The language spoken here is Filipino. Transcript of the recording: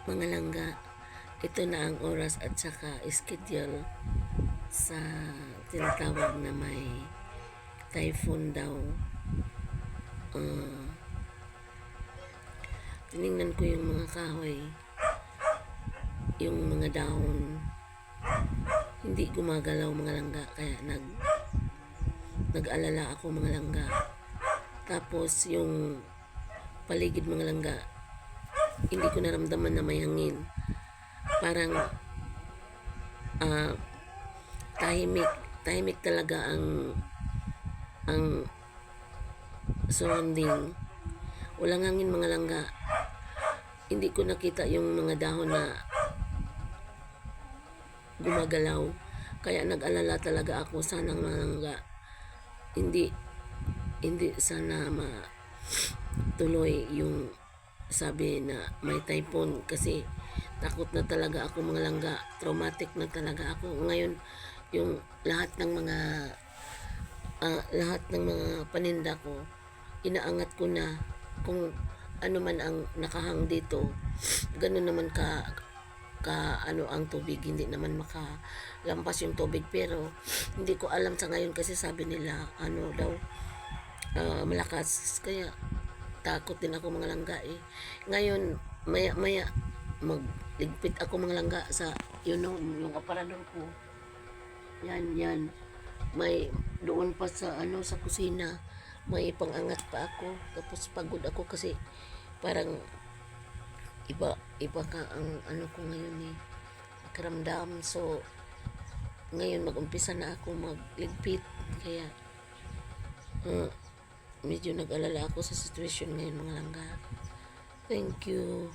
Mga langga, ito na ang oras at saka schedule sa tinatawag na may typhoon daw. Uh, Tiningnan ko yung mga kahoy, yung mga dahon, hindi gumagalaw mga langga, kaya nag-alala ako mga langga. Tapos yung paligid mga langga, hindi ko naramdaman na may hangin. Parang tahimik talaga ang surrounding. Walang hangin mga langga. Hindi ko nakita yung mga dahon na gumagalaw. Kaya nag-alala talaga ako, sana mga langga hindi sana tuloy yung sabi na may typhoon, kasi takot na talaga ako mga langga, traumatic na talaga ako ngayon. Yung lahat ng mga paninda ko, inaangat ko na. Kung ano man ang nakahang dito, ganun naman ka ano ang tubig, hindi naman makalampas yung tubig. Pero hindi ko alam sa ngayon, kasi sabi nila ano daw, malakas, kaya takot din ako mga langga eh. Ngayon maya magligpit ako mga langga sa yung aparador ko. Yan may doon pa sa sa kusina, may pangangat pa ako. Tapos pagod ako kasi parang iba ka ang ko ngayon eh, pakiramdam. So ngayon mag-umpisa na ako magligpit, kaya medyo nag-alala ako sa situation ngayon mga langga. Thank you.